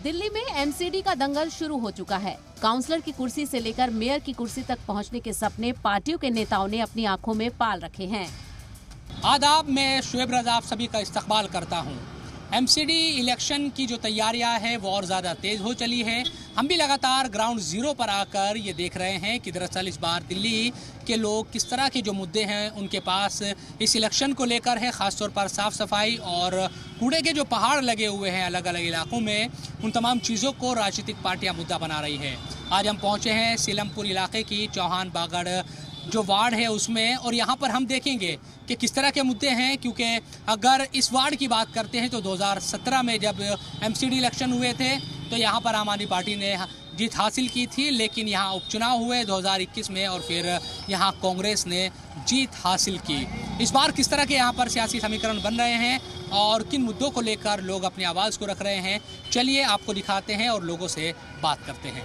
दिल्ली में एमसीडी का दंगल शुरू हो चुका है। काउंसलर की कुर्सी से लेकर मेयर की कुर्सी तक पहुंचने के सपने पार्टियों के नेताओं ने अपनी आंखों में पाल रखे हैं। आदाब, मैं शुएब रज़ा आप सभी का इस्तकबाल करता हूं। एमसीडी इलेक्शन की जो तैयारियां हैं वो और ज़्यादा तेज़ हो चली है। हम भी लगातार ग्राउंड ज़ीरो पर आकर ये देख रहे हैं कि दरअसल इस बार दिल्ली के लोग किस तरह के जो मुद्दे हैं उनके पास इस इलेक्शन को लेकर है। ख़ासतौर पर साफ़ सफाई और कूड़े के जो पहाड़ लगे हुए हैं अलग अलग इलाकों में, उन तमाम चीज़ों को राजनीतिक पार्टियाँ मुद्दा बना रही है। आज हम पहुँचे हैं सीलमपुर इलाके की चौहान बागड़ जो वार्ड है उसमें, और यहाँ पर हम देखेंगे कि किस तरह के मुद्दे हैं। क्योंकि अगर इस वार्ड की बात करते हैं तो 2017 में जब एमसीडी इलेक्शन हुए थे तो यहाँ पर आम आदमी पार्टी ने जीत हासिल की थी, लेकिन यहाँ उपचुनाव हुए 2021 में और फिर यहाँ कांग्रेस ने जीत हासिल की। इस बार किस तरह के यहाँ पर सियासी समीकरण बन रहे हैं और किन मुद्दों को लेकर लोग अपनी आवाज़ को रख रहे हैं, चलिए आपको दिखाते हैं और लोगों से बात करते हैं।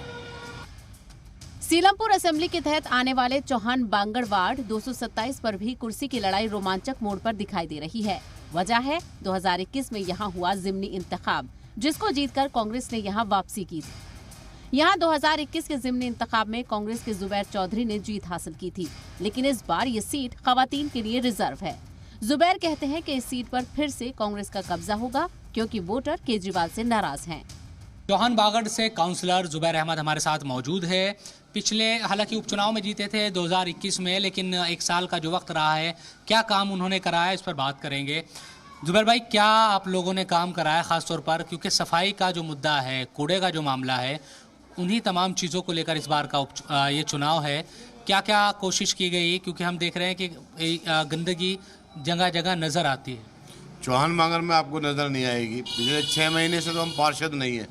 सीलमपुर असेंबली के तहत आने वाले चौहान बांगड़ वार्ड 227 पर भी कुर्सी की लड़ाई रोमांचक मोड़ पर दिखाई दे रही है। वजह है 2021 में यहां हुआ ज़िमनी इंतखाब, जिसको जीतकर कांग्रेस ने यहां वापसी की थी। यहां 2021 के ज़िमनी इंतखाब में कांग्रेस के जुबैर चौधरी ने जीत हासिल की थी, लेकिन इस बार ये सीट खवातीन के लिए रिजर्व है। जुबैर कहते हैं कि इस सीट पर फिर से कांग्रेस का कब्जा होगा, क्योंकि वोटर केजरीवाल से नाराज हैं। चौहान बागड़ से काउंसलर जुबैर अहमद हमारे साथ मौजूद है। पिछले हालांकि उपचुनाव में जीते थे 2021 में, लेकिन एक साल का जो वक्त रहा है, क्या काम उन्होंने कराया इस पर बात करेंगे। जुबैर भाई, क्या आप लोगों ने काम कराया ख़ास तौर पर, क्योंकि सफाई का जो मुद्दा है, कूड़े का जो मामला है, उन्हीं तमाम चीज़ों को लेकर इस बार का ये चुनाव है। क्या क्या कोशिश की गई, क्योंकि हम देख रहे हैं कि गंदगी जगह जगह नज़र आती है। चौहान बांगड़ में आपको नज़र नहीं आएगी। पिछले 6 महीने से तो हम पार्षद नहीं है,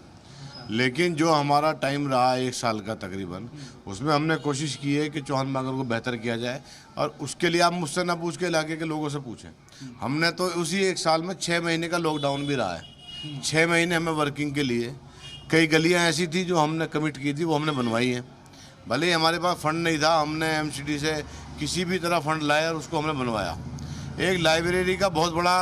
लेकिन जो हमारा टाइम रहा 1 साल का तकरीबन, उसमें हमने कोशिश की है कि चौहान बांगड़ को बेहतर किया जाए। और उसके लिए आप मुझसे ना पूछ के इलाके के लोगों से पूछें। हमने तो उसी 1 साल में 6 महीने का लॉकडाउन भी रहा है। 6 महीने हमें वर्किंग के लिए कई गलियां ऐसी थी जो हमने कमिट की थी, वो हमने बनवाई हैं। भले ही हमारे पास फंड नहीं था, हमने एमसीडी से किसी भी तरह फंड लाया और उसको हमने बनवाया। एक लाइब्रेरी का बहुत बड़ा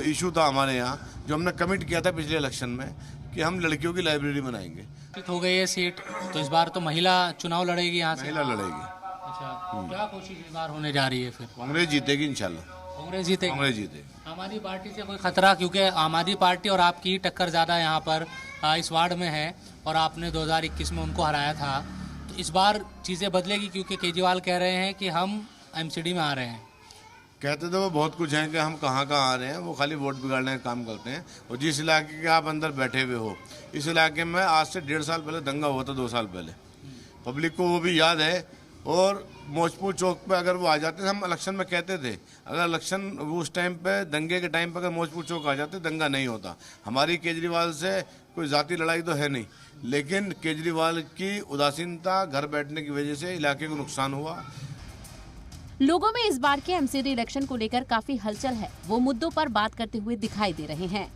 इशू था हमारे यहाँ, जो हमने कमिट किया था पिछले इलेक्शन में कि हम लड़कियों की लाइब्रेरी बनाएंगे। हो गई है सीट, तो इस बार तो महिला चुनाव लड़ेगी यहाँ से। महिला लड़ेगी। अच्छा, क्या कोशिश इस बार होने जा रही है फिर? कांग्रेस जीतेगी इंशाल्लाह। कांग्रेस जीतेगी? कांग्रेस जीतेगी। आम आदमी पार्टी से कोई खतरा, क्योंकि आम आदमी पार्टी और आपकी टक्कर ज़्यादा यहाँ पर इस वार्ड में है और आपने 2021 में उनको हराया था, तो इस बार चीज़ें बदलेगी? क्योंकि केजरीवाल कह रहे हैं कि हम एमसीडी में आ रहे हैं। कहते तो वो बहुत कुछ हैं कि हम कहाँ आ रहे हैं, वो खाली वोट बिगाड़ने का काम करते हैं। और जिस इलाके के आप अंदर बैठे हुए हो, इस इलाके में आज से 1.5 साल पहले दंगा हुआ था, 2 साल पहले, पब्लिक को वो भी याद है। और मौजपुर चौक पे अगर वो आ जाते थे, हम इलेक्शन में कहते थे अगर इलेक्शन उस टाइम पे दंगे के टाइम पे अगर मौजपुर चौक आ जाते दंगा नहीं होता। हमारी केजरीवाल से कोई ज़ाती लड़ाई तो है नहीं, लेकिन केजरीवाल की उदासीनता, घर बैठने की वजह से इलाके को नुकसान हुआ। लोगों में इस बार के एमसीडी इलेक्शन को लेकर काफी हलचल है, वो मुद्दों पर बात करते हुए दिखाई दे रहे हैं।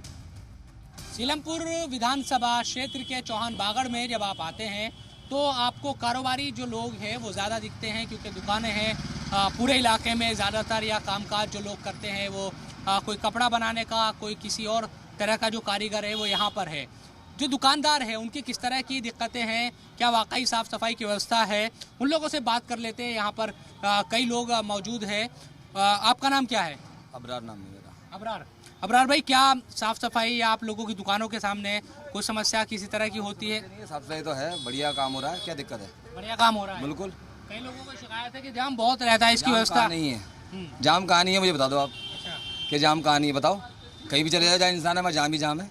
सीलमपुर विधानसभा क्षेत्र के चौहान बागड़ में जब आप आते हैं तो आपको कारोबारी जो लोग हैं वो ज़्यादा दिखते हैं, क्योंकि दुकानें हैं पूरे इलाके में ज़्यादातर, या कामकाज जो लोग करते हैं वो कोई कपड़ा बनाने का, कोई किसी और तरह का जो कारीगर है वो यहाँ पर है। जो दुकानदार है उनकी किस तरह की दिक्कतें हैं, क्या वाकई साफ़ सफाई की व्यवस्था है, उन लोगों से बात कर लेते हैं। यहाँ पर कई लोग मौजूद हैं। आपका नाम क्या है? अबरार नाम है मेरा। अबरार भाई, क्या साफ़ सफाई या आप लोगों की दुकानों के सामने कोई समस्या किसी तरह की होती है? साफ सफाई तो है, बढ़िया काम हो रहा है। क्या दिक्कत है? बढ़िया काम हो रहा है, बिल्कुल। कई लोगों को शिकायत है कि जाम बहुत रहता है, इसकी व्यवस्था नहीं है। जाम कहाँ नहीं है, मुझे बता दो आप। अच्छा, कि जाम कहाँ नहीं है, बताओ। कहीं भी चले जाए इंसान है, जाम ही जाम है।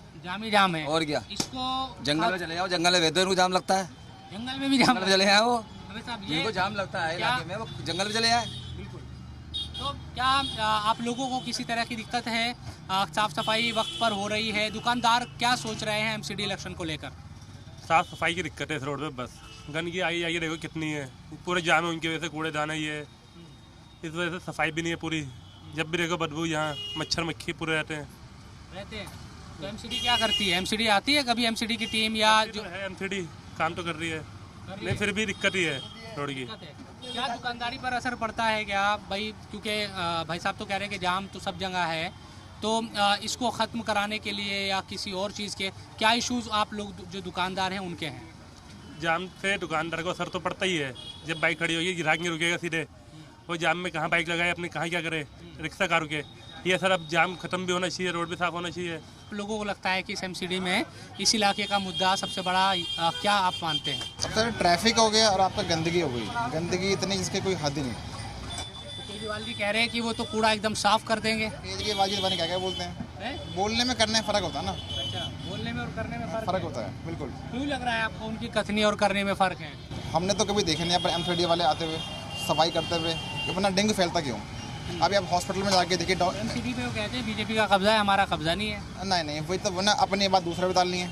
जाम है। और क्या? इसको जंगल में चले जाओ, जंगल में वेदर को जाम लगता है। जंगल में भी जाम चले जाए वो, ये जिनको जाम लगता है इलाके में, वो जंगल में चले जाए। बिल्कुल। तो क्या आप लोगों को किसी तरह की दिक्कत है? साफ सफाई वक्त पर हो रही है? दुकानदार क्या सोच रहे हैं एमसीडी इलेक्शन को लेकर? साफ सफाई की दिक्कत है इस रोड पे, बस गंदगी आई देखो कितनी है, पूरे जाम है, उनकी वजह से कूड़ेदान ही है, इस वजह से सफाई भी नहीं है पूरी। जब भी देखो बदबू, यहाँ मच्छर मक्खी पूरे रहते हैं। तो एमसीडी क्या करती है? एमसीडी आती है कभी? एमसीडी की टीम या जो है एमसीडी काम तो कर रही है, नहीं फिर भी दिक्कत ही है रोड की। क्या दुकानदारी पर असर पड़ता है क्या भाई? क्योंकि भाई साहब तो कह रहे हैं कि जाम तो सब जगह है, तो इसको ख़त्म कराने के लिए या किसी और चीज़ के क्या इश्यूज़ आप लोग जो दुकानदार हैं उनके हैं? जाम से दुकानदार को असर तो पड़ता ही है। जब बाइक खड़ी होगी ग्राहक नहीं रुकेगा सीधे, वो जाम में कहाँ बाइक लगाए अपने कहाँ क्या करे, रिक्शा कहाँ रुके। ये सर अब जाम खत्म भी होना चाहिए, रोड भी साफ होना चाहिए। लोगों को लगता है कि इस एमसीडी में इस इलाके का मुद्दा सबसे बड़ा क्या आप मानते हैं? सबसे ट्रैफिक हो गया और आपका गंदगी हो गई। गंदगी इतनी जिसके कोई हद ही नहीं। केजरीवाल जी कह रहे हैं कि वो तो कूड़ा एकदम साफ कर देंगे। केजरीवाल जी पता नहीं क्या क्या बोलते हैं, बोलने में करने में फ़र्क होता है ना। अच्छा, बोलने में और करने में फ़र्क होता है बिल्कुल। क्यों लग रहा है आपको उनकी कथनी और करने में फ़र्क है? हमने तो कभी देखे नहीं यहाँ पर एमसीडी वाले आते हुए सफाई करते हुए। अपना डेंगू फैलता क्यों? अभी आप हॉस्पिटल में जाके देखिए, एमसीडी पे वो कहते हैं बीजेपी का कब्जा है, हमारा कब्जा नहीं है। नहीं वही तो ना, अपनी बात दूसरा भी डालनी है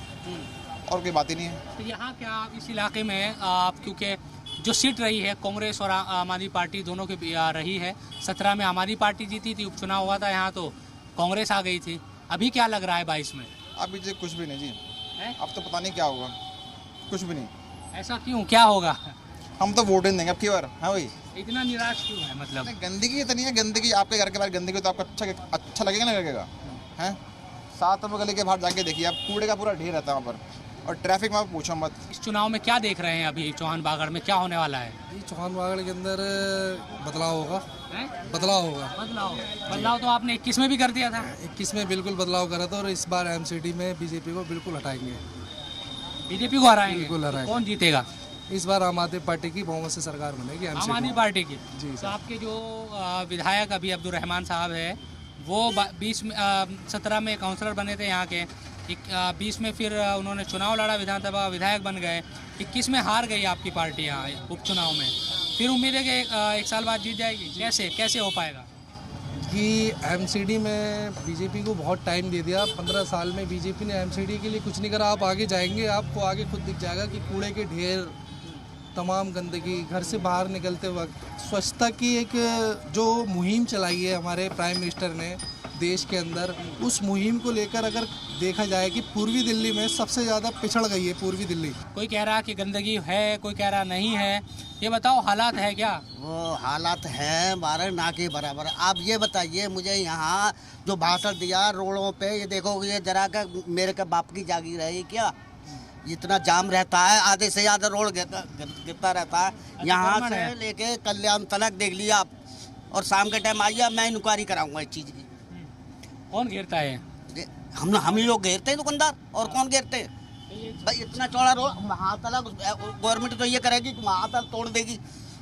और कोई बात ही नहीं है। तो यहाँ क्या इस इलाके में आप, क्योंकि जो सीट रही है कांग्रेस और आम आदमी पार्टी दोनों की रही है, 17 में आम आदमी पार्टी जीती थी, उपचुनाव हुआ था यहाँ तो कांग्रेस आ गई थी। अभी क्या लग रहा है 22 में? अभी जी कुछ भी नहीं जी, अब तो पता नहीं क्या होगा, कुछ भी नहीं। ऐसा क्यों, क्या होगा? हम तो वोट नहीं देंगे अब की बार। हाँ भाई, इतना निराश क्यों है? मतलब गंदगी इतनी है, गंदगी आपके घर के बाहर गंदगी तो आपको अच्छा लगेगा ना लगेगा? हैं 7 नंबर गली के बाहर जाके देखिए आप, कूड़े का पूरा ढेर रहता है वहाँ पर, और ट्रैफिक में आप पूछो मत। इस चुनाव में क्या देख रहे हैं अभी चौहान बागड़ में, क्या होने वाला है? चौहान बागड़ के अंदर बदलाव होगा। बदलाव होगा। बदलाव तो आपने 21 में भी कर दिया था। 21 में बिल्कुल बदलाव करा था और इस बार एमसीडी में बीजेपी को बिल्कुल हटाएंगे। बीजेपी को हराएंगे? बिल्कुल हराएंगे। कौन जीतेगा? इस बार आम आदमी पार्टी की बहुमत से सरकार बनेगी। आम आदमी पार्टी की जी। तो आपके जो विधायक अभी अब्दुल रहमान साहब है, वो 17 में काउंसलर बने थे यहाँ के, 20 में फिर उन्होंने चुनाव लड़ा, विधानसभा विधायक बन गए, 21 में हार गई आपकी पार्टी यहाँ उपचुनाव में। फिर उम्मीद है कि 1 साल बाद जीत जाएगी। कैसे हो पाएगा? कि एमसीडी में बीजेपी को बहुत टाइम दे दिया। 15 साल में बीजेपी ने एमसीडी के लिए कुछ नहीं करा। आप आगे जाएंगे, आपको आगे खुद दिख जाएगा कि कूड़े के ढेर, तमाम गंदगी, घर से बाहर निकलते वक्त स्वच्छता की एक जो मुहिम चलाई है हमारे प्राइम मिनिस्टर ने देश के अंदर, उस मुहिम को लेकर अगर देखा जाए कि पूर्वी दिल्ली में सबसे ज़्यादा पिछड़ गई है पूर्वी दिल्ली। कोई कह रहा कि गंदगी है, कोई कह रहा नहीं है। ये बताओ हालात है क्या? वो हालात है हमारे ना के बराबर। आप ये बताइए मुझे, यहाँ जो भाषण दिया रोडों पे, ये देखो ये जरा का मेरे का बाप की जागीर है क्या? इतना जाम रहता है, आधे से ज़्यादा रोड गिरता रहता है। यहाँ से लेके कल्याण तलक देख लिया आप, और शाम के टाइम आइए, मैं इंक्वायरी कराऊंगा इस चीज़ की। कौन घेरता है? हम ही लोग घेरते हैं दुकानदार, और कौन घेरते हैं भाई? इतना चौड़ा रोड वहाँ तलक गवर्नमेंट तो ये करेगी कि वहाँ तक तोड़ देगी,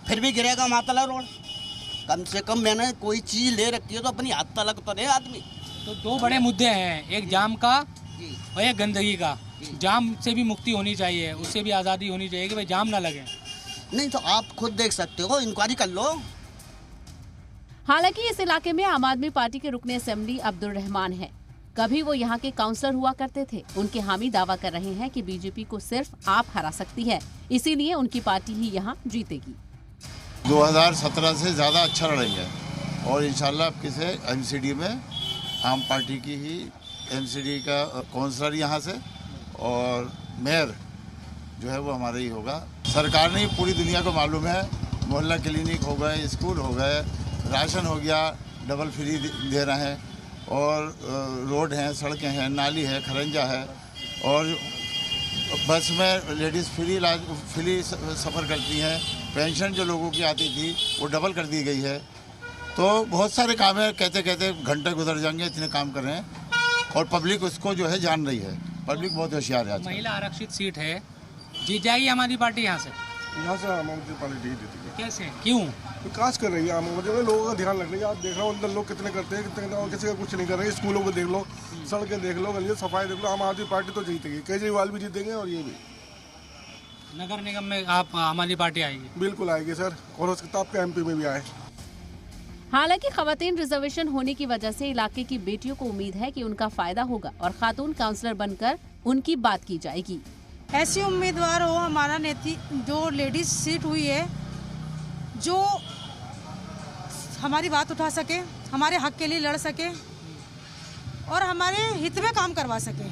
फिर भी गिरेगा वहाँ तलक रोड। कम से कम मैंने कोई चीज़ ले रखी है तो अपनी हाथ तलक तो नहीं आदमी। तो 2 बड़े मुद्दे हैं, एक जाम का और एक गंदगी का। जाम से भी मुक्ति होनी चाहिए, उससे भी आज़ादी होनी चाहिए कि भाई जाम ना लगे। नहीं तो आप खुद देख सकते हो, इंक्वायरी कर लो। हालांकि इस इलाके में आम आदमी पार्टी के रुकने असेंबली अब्दुल रहमान हैं। कभी वो यहाँ के काउंसलर हुआ करते थे। उनके हामी दावा कर रहे हैं कि बीजेपी को सिर्फ आप हरा सकती है, इसीलिए उनकी पार्टी ही यहाँ जीतेगी। 2017 से ज़्यादा अच्छा लड़ेंगे और इंशाल्लाह किसे एमसीडी में आम पार्टी की ही एमसीडी का काउंसलर यहाँ से, और मेयर जो है वो हमारा ही होगा। सरकार ने पूरी दुनिया को मालूम है, मोहल्ला क्लिनिक हो गए, स्कूल हो गए, राशन हो गया, डबल फ्री दे रहे हैं, और रोड हैं, सड़कें हैं, नाली है, खरंजा है, और बस में लेडीज़ फ्री सफ़र करती हैं। पेंशन जो लोगों की आती थी वो डबल कर दी गई है। तो बहुत सारे काम है, कहते कहते घंटे गुजर जाएंगे, इतने काम कर रहे हैं, और पब्लिक उसको जो है जान रही है। पब्लिक बहुत होशियार है। महिला आरक्षित सीट है, जीत जाएगी हमारी पार्टी यहाँ से? यहाँ से आम आदमी पार्टी ही जीती है। कैसे, क्यों? विकास कर रही है आम आदमी, लोगों का ध्यान रख रही है। आप देख रहे हो अंदर लोग कितने करते हैं, कितने और किसी का कुछ नहीं कर रहे हैं। स्कूलों को देख लो, सड़कें देख लो, गलियों सफाई देख लो। आम आदमी पार्टी तो जीतेगी, केजरीवाल भी जीतेंगे और ये भी। नगर निगम में आप आम आदमी पार्टी आएगी? बिल्कुल आएगी सर, और हो सकता है आपके एमपी में भी आए। हालांकि खवातीन रिजर्वेशन होने की वजह से इलाके की बेटियों को उम्मीद है कि उनका फायदा होगा और खातून काउंसलर बनकर उनकी बात की जाएगी। ऐसी उम्मीदवार हो हमारा नेत्री, जो लेडीज सीट हुई है, जो हमारी बात उठा सके, हमारे हक के लिए लड़ सके और हमारे हित में काम करवा सके,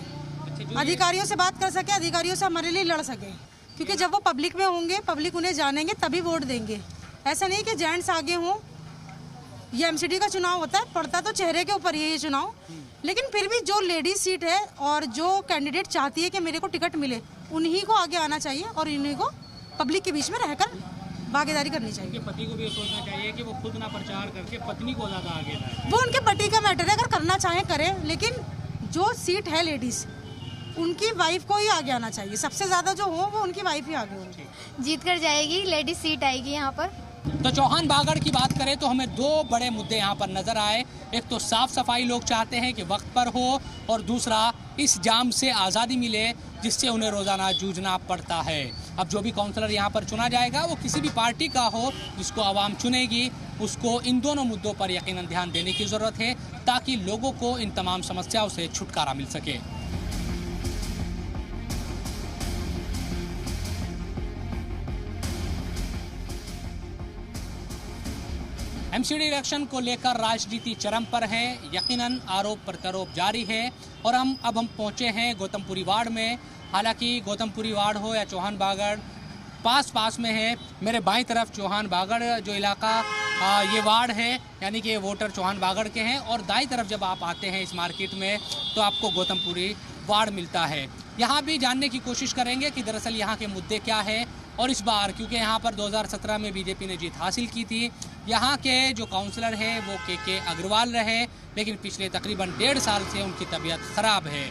अधिकारियों से बात कर सके, अधिकारियों से हमारे लिए लड़ सके। क्योंकि जब वो पब्लिक में होंगे, पब्लिक उन्हें जानेंगे तभी वोट देंगे। ऐसा नहीं कि जेंट्स आगे हों ये एमसीडी का चुनाव होता है, पड़ता तो चेहरे के ऊपर ये चुनाव, लेकिन फिर भी जो लेडीज सीट है और जो कैंडिडेट चाहती है कि मेरे को टिकट मिले, उन्हीं को आगे आना चाहिए और इन्हीं को पब्लिक के बीच में रहकर भागीदारी करनी चाहिए। पति को भी सोचना चाहिए कि वो खुद ना प्रचार करके पत्नी को ज्यादा आगे लाए। वो उनके पति का मैटर है, अगर करना चाहें करें, लेकिन जो सीट है लेडीज, उनकी वाइफ को ही आगे आना चाहिए। सबसे ज्यादा जो हो वो उनकी वाइफ ही आगे होगी। जीत कर जाएगी, लेडीज सीट आएगी यहाँ पर। तो चौहान बागड़ की बात करें तो हमें दो बड़े मुद्दे यहाँ पर नजर आए। एक तो साफ सफाई लोग चाहते हैं कि वक्त पर हो, और दूसरा इस जाम से आज़ादी मिले जिससे उन्हें रोज़ाना जूझना पड़ता है। अब जो भी काउंसलर यहाँ पर चुना जाएगा वो किसी भी पार्टी का हो जिसको आवाम चुनेगी, उसको इन दोनों मुद्दों पर यकीनन ध्यान देने की ज़रूरत है ताकि लोगों को इन तमाम समस्याओं से छुटकारा मिल सके। एमसीडी इलेक्शन को लेकर राजनीति चरम पर है, यकीनन आरोप प्रत्यारोप जारी है। और हम पहुंचे हैं गौतमपुरी वार्ड में। हालांकि गौतमपुरी वार्ड हो या चौहान बागड़, पास में है। मेरे बाईं तरफ चौहान बागड़ जो इलाका ये वार्ड है, यानी कि ये वोटर चौहान बागड़ के हैं, और दाईं तरफ जब आप आते हैं इस मार्केट में तो आपको गौतमपुरी वार्ड मिलता है। यहाँ भी जानने की कोशिश करेंगे कि दरअसल यहाँ के मुद्दे क्या है। और इस बार क्योंकि यहाँ पर 2017 में बीजेपी ने जीत हासिल की थी, यहाँ के जो काउंसलर है वो के अग्रवाल रहे, लेकिन पिछले तकरीबन 1.5 साल से उनकी तबीयत ख़राब है।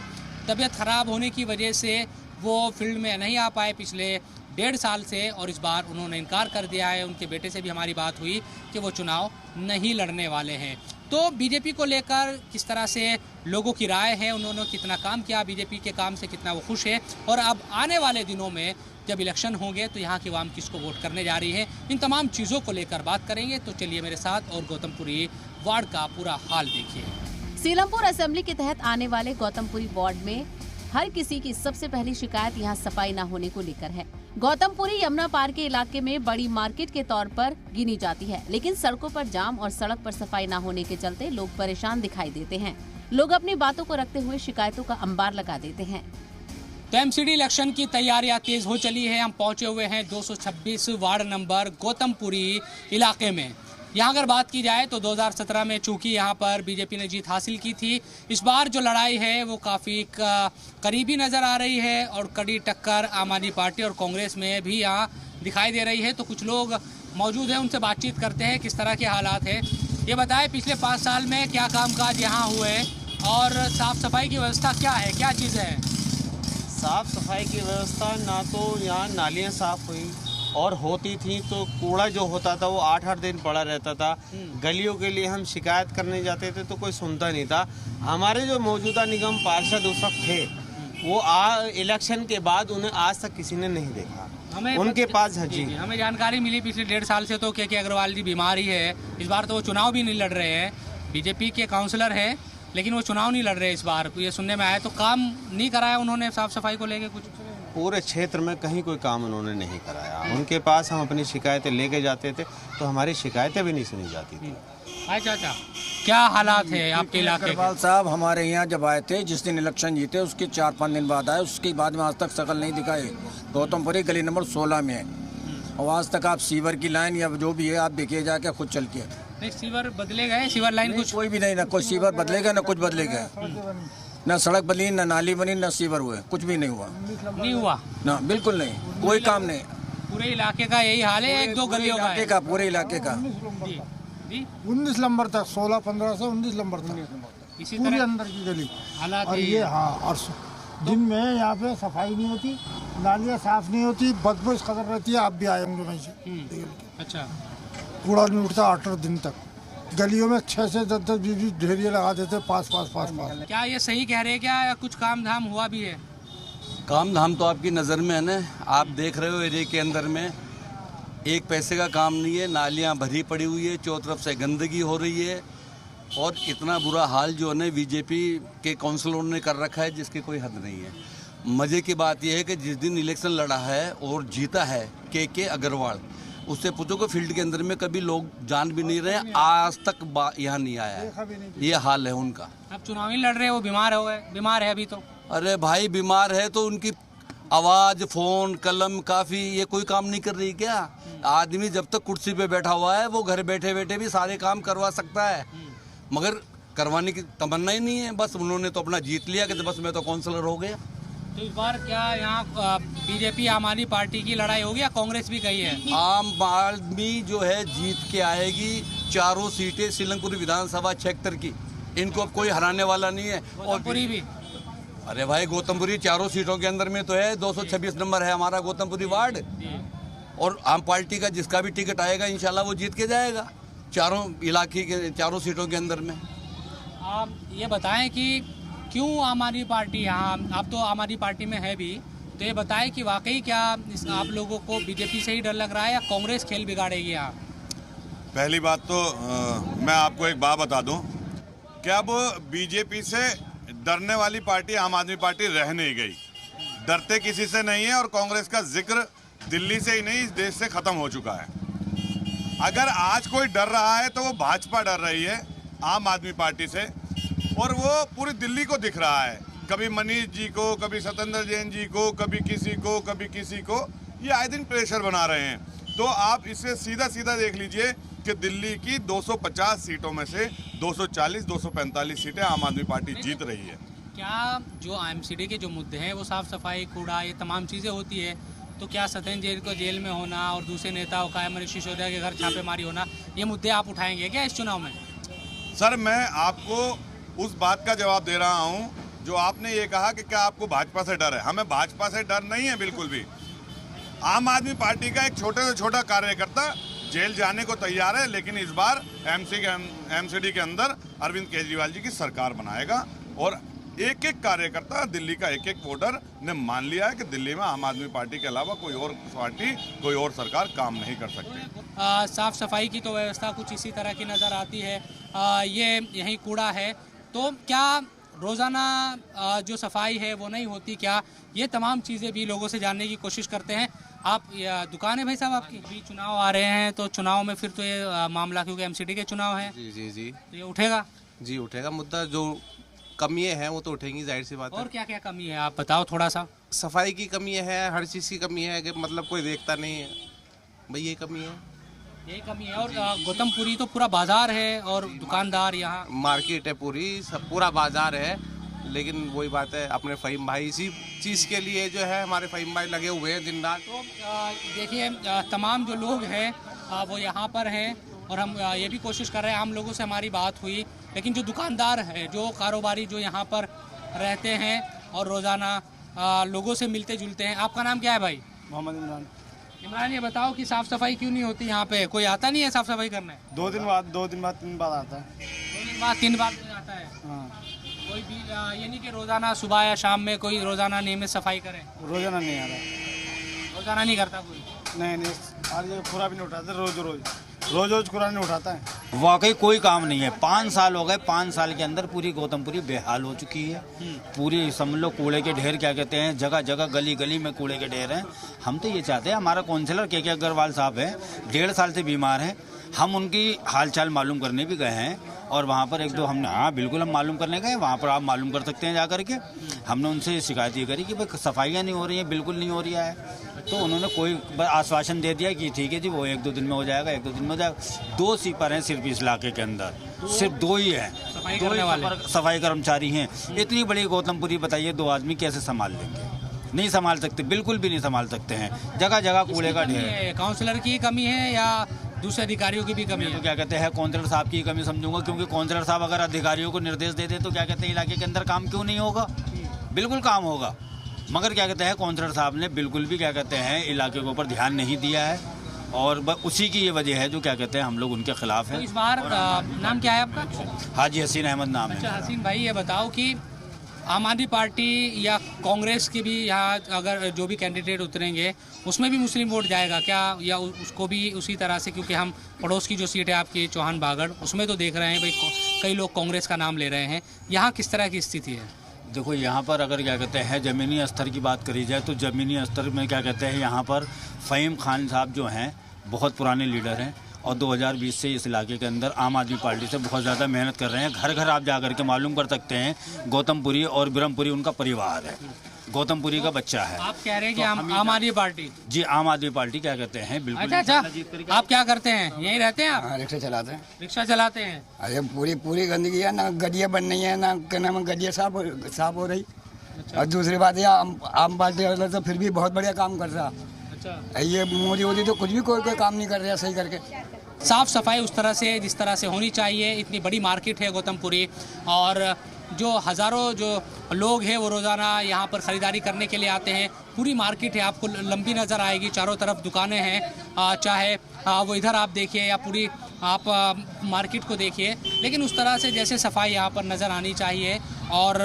तबीयत ख़राब होने की वजह से वो फील्ड में नहीं आ पाए पिछले 1.5 साल से, और इस बार उन्होंने इनकार कर दिया है। उनके बेटे से भी हमारी बात हुई कि वो चुनाव नहीं लड़ने वाले हैं। तो बीजेपी को लेकर किस तरह से लोगों की राय है, उन्होंने कितना काम किया, बीजेपी के काम से कितना वो खुश है, और अब आने वाले दिनों में जब इलेक्शन होंगे तो यहाँ की आवाम किसको वोट करने जा रही है, इन तमाम चीज़ों को लेकर बात करेंगे। तो चलिए मेरे साथ और गौतमपुरी वार्ड का पूरा हाल देखिए। सीलमपुर असेंबली के तहत आने वाले गौतमपुरी वार्ड में हर किसी की सबसे पहली शिकायत यहाँ सफाई न होने को लेकर है। गौतमपुरी यमुना पार के इलाके में बड़ी मार्केट के तौर पर गिनी जाती है, लेकिन सड़कों पर जाम और सड़क पर सफाई न होने के चलते लोग परेशान दिखाई देते हैं। लोग अपनी बातों को रखते हुए शिकायतों का अंबार लगा देते हैं। तो एमसीडी इलेक्शन की तैयारियां तेज हो चली है। हम पहुंचे हुए हैं 226 वार्ड नंबर गौतमपुरी इलाके में। यहाँ अगर बात की जाए तो 2017 में चूंकि यहाँ पर बीजेपी ने जीत हासिल की थी, इस बार जो लड़ाई है वो काफ़ी करीबी नज़र आ रही है, और कड़ी टक्कर आम आदमी पार्टी और कांग्रेस में भी यहाँ दिखाई दे रही है। तो कुछ लोग मौजूद हैं, उनसे बातचीत करते हैं किस तरह के हालात है। ये बताएं पिछले 5 साल में क्या कामकाज यहाँ हुए, और साफ़ सफाई की व्यवस्था क्या है, क्या चीज़ है? साफ़ सफाई की व्यवस्था ना तो यहाँ नालियाँ साफ़ हुई, और होती थी तो कूड़ा जो होता था वो 8-8 दिन पड़ा रहता था। गलियों के लिए हम शिकायत करने जाते थे तो कोई सुनता नहीं था। हमारे जो मौजूदा निगम पार्षद उस वक्त थे, वो इलेक्शन के बाद उन्हें आज तक किसी ने नहीं देखा। उनके पास जी हमें जानकारी मिली पिछले 1.5 साल से तो के अग्रवाल जी बीमार ही है। इस बार तो वो चुनाव भी नहीं लड़ रहे हैं, बीजेपी के काउंसलर है, लेकिन वो चुनाव नहीं लड़ रहे इस बार। ये सुनने में आया। तो काम नहीं कराया उन्होंने साफ सफाई को लेके कुछ? पूरे क्षेत्र में कहीं कोई काम उन्होंने नहीं कराया। उनके पास हम अपनी शिकायतें लेके जाते थे तो हमारी शिकायतें भी नहीं सुनी जाती थी। चाचा, क्या हालात है आपके इलाके? अग्रवाल साहब हमारे यहाँ जब आए थे, जिस दिन इलेक्शन जीते उसके 4-5 दिन बाद आए, उसके बाद में आज तक शकल नहीं दिखाई। गौतमपुरी गली नंबर 16 में है, और आज तक आप सीवर की लाइन या जो भी है आप देखिए जाके खुद चल के। नहीं, सीवर बदले गए, सीवर लाइन कुछ कोई भी नहीं, ना कोई सीवर बदलेगा ना कुछ बदलेगा, ना सड़क बदली, ना नाली बनी, ना सीवर हुए, कुछ भी नहीं हुआ। नहीं हुआ ना, बिल्कुल नहीं, कोई काम नहीं। पूरे इलाके का यही हाल है, 1-2 गलियों का पूरे इलाके का। 19 नंबर तक, 16-15 से 19 नंबर तक इसी पूरे तरह अंदर की गली हालात। और ये और दिन में यहाँ पे सफाई नहीं होती, नालियाँ साफ नहीं होती, बदबू इस कदर रहती है। आप भी आए होंगे वहीं से। अच्छा, कूड़ा नहीं उठता 8 दिन तक। गलियों में 6 से 10 20 ढेरिया लगा देते पास। क्या ये सही कह रहे हैं क्या, या कुछ काम धाम हुआ भी है? काम धाम तो आपकी नज़र में है ना, आप देख रहे हो एरिया के अंदर में 1 पैसे का काम नहीं है। नालियाँ भरी पड़ी हुई है, चारों तरफ से गंदगी हो रही है, और इतना बुरा हाल जो है बीजेपी के काउंसिलरों ने कर रखा है जिसकी कोई हद नहीं है। मज़े की बात यह है कि जिस दिन इलेक्शन लड़ा है और जीता है के अग्रवाल, उससे पूछो कि फील्ड के अंदर में कभी लोग जान भी नहीं रहे, आज तक यहाँ नहीं आया है। ये हाल है उनका। अब चुनाव ही लड़ रहे, वो बीमार है अभी तो। अरे भाई बीमार है तो उनकी आवाज़, फ़ोन, कलम काफ़ी, ये कोई काम नहीं कर रही क्या? आदमी जब तक कुर्सी पे बैठा हुआ है वो घर बैठे बैठे भी सारे काम करवा सकता है, मगर करवाने की तमन्ना ही नहीं है। बस उन्होंने तो अपना जीत लिया कि बस मैं तो काउंसलर हो गया। तो इस बार क्या यहाँ बीजेपी आम आदमी पार्टी की लड़ाई होगी या कांग्रेस भी गई है? आम आदमी जो है जीत के आएगी। चारों सीटें सीलंगपुर विधानसभा क्षेत्र की, इनको अब कोई हराने वाला नहीं है। और पूरी भी, अरे भाई गौतमपुरी चारों सीटों के अंदर में तो है, 226 नंबर है हमारा गौतमपुरी वार्ड। और आम पार्टी का जिसका भी टिकट आएगा इंशाल्लाह वो जीत के जाएगा चारों इलाके के चारों सीटों के अंदर में। आप ये बताएं कि क्यों आम आदमी पार्टी यहाँ, आप तो आम आदमी पार्टी में है भी, तो ये बताएं कि वाकई क्या आप लोगों को बीजेपी से ही डर लग रहा है या कांग्रेस खेल बिगाड़ेगी यहाँ? पहली बात तो मैं आपको एक बात बता दूं कि अब बीजेपी से डरने वाली पार्टी आम आदमी पार्टी रह नहीं गई। डरते किसी से नहीं है और कांग्रेस का जिक्र दिल्ली से ही नहीं इस देश से खत्म हो चुका है। अगर आज कोई डर रहा है तो वो भाजपा डर रही है आम आदमी पार्टी से, और वो पूरी दिल्ली को दिख रहा है। कभी मनीष जी को, कभी सत्येंद्र जैन जी को, कभी किसी को, कभी किसी को, ये आए दिन प्रेशर बना रहे हैं। तो आप इसे सीधा सीधा देख लीजिए कि दिल्ली की 250 सीटों में से 240-245 सीटें आम आदमी पार्टी जीत रही है। क्या जो एमसीडी के जो मुद्दे हैं वो साफ सफाई, कूड़ा, ये तमाम चीज़ें होती है, तो क्या सत्येंद्र जैन को जेल में होना और दूसरे नेताओं का मनीष सिसोदिया के घर छापेमारी होना, ये मुद्दे आप उठाएंगे क्या इस चुनाव में? सर मैं आपको उस बात का जवाब दे रहा हूं जो आपने ये कहा कि क्या आपको भाजपा से डर है। हमें भाजपा से डर नहीं है बिल्कुल भी। आम आदमी पार्टी का एक छोटे से छोटा कार्यकर्ता जेल जाने को तैयार है, लेकिन इस बार एमसीडी के अंदर अरविंद केजरीवाल जी की सरकार बनाएगा। और एक एक कार्यकर्ता, दिल्ली का एक एक वोटर ने मान लिया है कि दिल्ली में आम आदमी पार्टी के अलावा कोई और पार्टी, कोई और सरकार काम नहीं कर सकती। साफ सफाई की तो व्यवस्था कुछ इसी तरह की नज़र आती है। ये यही कूड़ा है, तो क्या रोज़ाना जो सफाई है वो नहीं होती क्या? ये तमाम चीज़ें भी लोगों से जानने की कोशिश करते हैं। आप दुकान है भाई साहब आपकी? अभी चुनाव आ रहे हैं, तो चुनाव में फिर तो ये मामला, क्योंकि एमसीडी के चुनाव है। जी तो ये उठेगा? जी उठेगा। मुद्दा जो कमियाँ हैं वो तो उठेंगी, जाहिर सी बात है। और क्या क्या कमी है आप बताओ थोड़ा सा। सफाई की कमी है, हर चीज़ की कमी है कि मतलब कोई देखता नहीं है भाई, ये कमी है, यही कमी है। और गौतमपुरी तो पूरा बाजार है और दुकानदार, यहाँ मार्केट है पूरी, सब पूरा बाजार है। लेकिन वही बात है, अपने फ़हीम भाई इसी चीज़ के लिए जो है हमारे फ़हीम भाई लगे हुए हैं दिन रात। तो देखिए तमाम जो लोग हैं वो यहाँ पर हैं और हम ये भी कोशिश कर रहे हैं, आम लोगों से हमारी बात हुई, लेकिन जो दुकानदार है, जो कारोबारी जो यहाँ पर रहते हैं और रोज़ाना लोगों से मिलते जुलते हैं। आपका नाम क्या है भाई? मोहम्मद इमरान। इमरान, ये बताओ कि साफ़ सफाई क्यों नहीं होती यहाँ पे? कोई आता नहीं है साफ़ सफाई करने? 2 दिन बाद 3 बार आता है। 2 दिन बाद 3 बार आता है। हाँ। कोई भी ये नहीं कि रोज़ाना सुबह या शाम में कोई रोज़ाना नियमित सफाई करे? रोज़ाना नहीं आ रहा। रोज़ाना नहीं करता कोई? नहीं, आज ये कूड़ा भी नहीं उठाते, रोज कूड़ा नहीं उठाता है। वाकई कोई काम नहीं है। 5 साल हो गए, 5 साल के अंदर पूरी गौतमपुरी बेहाल हो चुकी है। पूरी समझ लो कूड़े के ढेर, क्या कहते हैं, जगह जगह गली गली में कूड़े के ढेर हैं। हम तो ये चाहते हैं, हमारा काउंसलर के अग्रवाल साहब है, 1.5 साल से बीमार हैं। हम उनकी हालचाल मालूम करने भी गए हैं और वहाँ पर 1-2 हमने, हाँ बिल्कुल हम मालूम करने गए, वहाँ पर आप मालूम कर सकते हैं जा करके। हमने उनसे शिकायत ये करी कि भाई सफाइयाँ नहीं हो रही हैं, बिल्कुल नहीं हो रही है। तो उन्होंने कोई आश्वासन दे दिया कि ठीक है जी, वो 1-2 दिन में हो जाएगा, 1-2 दिन में हो जाएगा। 2 स्वीपर हैं सिर्फ इस इलाके के अंदर, सिर्फ 2 ही हैं, 2 सफाई कर्मचारी हैं। इतनी बड़ी गौतमपुरी बताइए 2 आदमी कैसे संभाल लेंगे? नहीं संभाल सकते, बिल्कुल भी नहीं संभाल सकते हैं। जगह जगह कूड़े का ढेर है। काउंसलर की कमी है या दूसरे अधिकारियों की भी कमी है? तो क्या कहते हैं, काउंसलर साहब की कमी समझूंगा, क्योंकि काउंसलर साहब अगर अधिकारियों को निर्देश दे दे तो क्या कहते हैं इलाके के अंदर काम क्यों नहीं होगा? बिल्कुल काम होगा। मगर क्या कहते हैं काउंसलर साहब ने बिल्कुल भी क्या कहते हैं इलाके के ऊपर ध्यान नहीं दिया है और उसी की ये वजह है जो क्या कहते हैं हम लोग उनके खिलाफ हैं। तो इस बार नाम क्या है आपका? हाजी हसीन अहमद नाम है। अच्छा हसीन भाई, ये बताओ कि आम आदमी पार्टी या कांग्रेस के भी यहाँ अगर जो भी कैंडिडेट उतरेंगे उसमें भी मुस्लिम वोट जाएगा क्या, या उसको भी उसी तरह से? क्योंकि हम पड़ोस की जो सीट है आपकी चौहान बागड़, उसमें तो देख रहे हैं भाई कई लोग कांग्रेस का नाम ले रहे हैं। यहाँ किस तरह की स्थिति है? देखो यहाँ पर अगर क्या कहते हैं ज़मीनी स्तर की बात करी जाए तो ज़मीनी स्तर में क्या कहते हैं यहाँ पर फ़हीम खान साहब जो हैं बहुत पुराने लीडर हैं और 2020 से इस इलाके के अंदर आम आदमी पार्टी से बहुत ज़्यादा मेहनत कर रहे हैं। घर घर आप जा कर के मालूम कर सकते हैं, गौतमपुरी और ब्रह्मपुरी उनका परिवार है। गौतमपुरी का बच्चा है। आप कह रहे हैं कि आम आदमी पार्टी? जी, आम आदमी पार्टी क्या कहते हैं, बिल्कुल। अच्छा, आप क्या करते हैं? यहीं रहते हैं आप? रिक्शा चलाते हैं। रिक्शा चलाते हैं। अरे पूरी गंदगी है ना, गड्डियाँ बन रही है ना, क्या नाम है, गड्डियाँ साफ हो रही। और दूसरी बात है आम पार्टी वाला तो फिर भी बहुत बढ़िया काम कर रहा। अच्छा, ये मोदी तो कुछ भी कोई काम नहीं कर रहा सही करके। साफ सफाई उस तरह से जिस तरह से होनी चाहिए। इतनी बड़ी मार्केट है गौतमपुरी, और जो हज़ारों जो लोग हैं वो रोज़ाना यहाँ पर ख़रीदारी करने के लिए आते हैं। पूरी मार्केट है, आपको लंबी नज़र आएगी, चारों तरफ दुकानें हैं, चाहे वो इधर आप देखिए या पूरी आप मार्केट को देखिए। लेकिन उस तरह से जैसे सफाई यहाँ पर नज़र आनी चाहिए और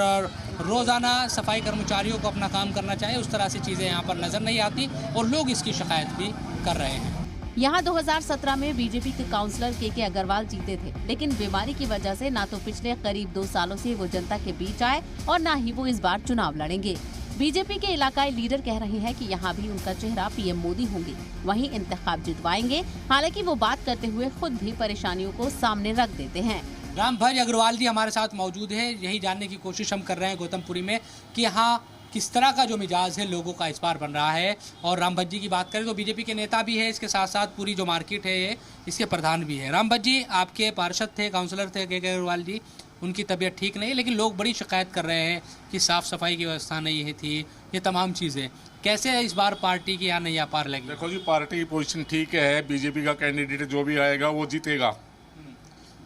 रोज़ाना सफाई कर्मचारियों को अपना काम करना चाहिए, उस तरह से चीज़ें यहाँ पर नज़र नहीं आती और लोग इसकी शिकायत भी कर रहे हैं। यहाँ 2017 में बीजेपी के काउंसलर के अग्रवाल जीते थे, लेकिन बीमारी की वजह से ना तो पिछले करीब 2 सालों से वो जनता के बीच आए और ना ही वो इस बार चुनाव लड़ेंगे। बीजेपी के इलाकाई लीडर कह रहे हैं कि यहाँ भी उनका चेहरा पीएम मोदी होंगे, वहीं इंतखाब जितवाएंगे। हालांकि वो बात करते हुए खुद भी परेशानियों को सामने रख देते हैं। रामभज अग्रवाल जी हमारे साथ मौजूद है। यही जानने की कोशिश हम कर रहे हैं गौतमपुरी में कि यहाँ किस तरह का जो मिजाज है लोगों का इस बार बन रहा है। और रामभज जी की बात करें तो बीजेपी के नेता भी है, इसके साथ साथ पूरी जो मार्केट है ये इसके प्रधान भी है। रामभज जी, आपके पार्षद थे, काउंसलर थे के अग्रवाल जी, उनकी तबीयत ठीक नहीं, लेकिन लोग बड़ी शिकायत कर रहे हैं कि साफ़ सफाई की व्यवस्था नहीं थी, ये तमाम चीज़ें। कैसे है इस बार पार्टी की यहाँ नैया पार लगी? देखो जी, पार्टी की पोजीशन ठीक है, बीजेपी का कैंडिडेट जो भी आएगा वो जीतेगा।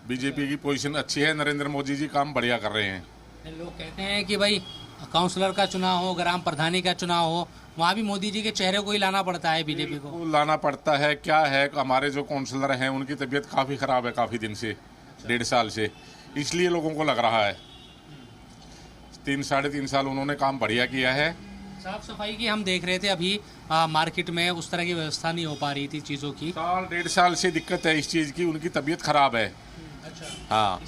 बीजेपी की पोजीशन अच्छी है, नरेंद्र मोदी जी काम बढ़िया कर रहे हैं। लोग कहते हैं कि भाई काउंसलर का चुनाव हो, ग्राम प्रधानी का चुनाव हो, वहाँ भी मोदी जी के चेहरे को ही लाना पड़ता है बीजेपी को। लाना पड़ता है, क्या है, हमारे जो काउंसलर हैं उनकी तबीयत काफ़ी ख़राब है, काफ़ी दिन से, 1.5 साल से, इसलिए लोगों को लग रहा है। 3-3.5 साल उन्होंने काम बढ़िया किया है। साफ सफाई की हम देख रहे थे अभी मार्केट में उस तरह की व्यवस्था नहीं हो पा रही थी चीज़ों की। 1.5 साल से दिक्कत है इस चीज़ की, उनकी तबीयत खराब है। अच्छा, हाँ,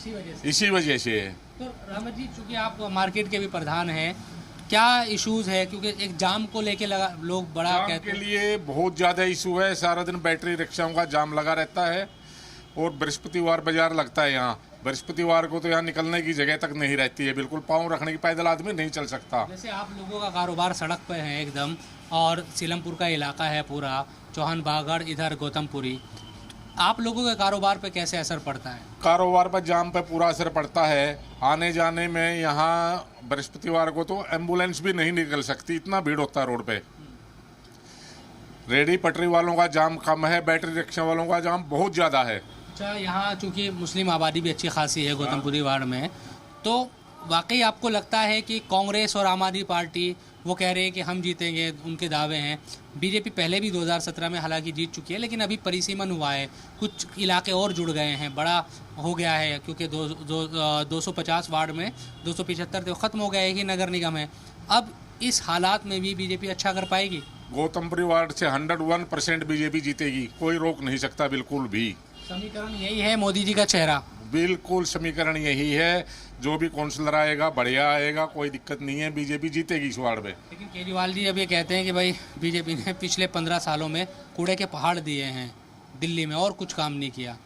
इसी वजह से है। तो रामत जी, चूँकि आप मार्केट के भी प्रधान हैं, क्या इश्यूज है? क्योंकि एक जाम को लेके लोग बड़ा कहते हैं। के लिए बहुत ज़्यादा इशू है, सारा दिन बैटरी रिक्शाओं का जाम लगा रहता है और बृहस्पतिवार बाजार लगता है यहाँ। बृहस्पतिवार को तो यहाँ निकलने की जगह तक नहीं रहती है, बिल्कुल पाँव रखने की, पैदल आदमी नहीं चल सकता। जैसे आप लोगों का कारोबार सड़क पे है एकदम, और सीलमपुर का इलाका है पूरा, चौहान बागड़, इधर गौतमपुरी, आप लोगों के कारोबार पे कैसे असर पड़ता है? कारोबार पर जाम पे पूरा असर पड़ता है। आने जाने में यहाँ बृहस्पतिवार को तो एम्बुलेंस भी नहीं निकल सकती, इतना भीड़ होता है रोड पे। रेडी पटरी वालों का जाम कम है, बैटरी रिक्शा वालों का जाम बहुत ज़्यादा है। अच्छा, यहाँ चूँकि मुस्लिम आबादी भी अच्छी खासी है गौतमपुरी वार्ड में, तो वाकई आपको लगता है कि कांग्रेस और आम आदमी पार्टी वो कह रहे हैं कि हम जीतेंगे, उनके दावे हैं। बीजेपी पहले भी 2017 में हालांकि जीत चुकी है, लेकिन अभी परिसीमन हुआ है, कुछ इलाके और जुड़ गए हैं, बड़ा हो गया है, क्योंकि 250 वार्ड में 275 तो ख़त्म हो गया है कि नगर निगम है। अब इस हालात में भी बीजेपी अच्छा कर पाएगी? गौतमपुरी वार्ड से 101% बीजेपी जीतेगी, कोई रोक नहीं सकता बिल्कुल भी। समीकरण यही है, मोदी जी का चेहरा? बिल्कुल समीकरण यही है, जो भी काउंसलर आएगा बढ़िया आएगा, कोई दिक्कत नहीं है, बीजेपी जीतेगी इस वार्ड में। लेकिन केजरीवाल जी अब ये कहते हैं कि भाई बीजेपी ने पिछले 15 सालों में कूड़े के पहाड़ दिए हैं दिल्ली में और कुछ काम नहीं किया।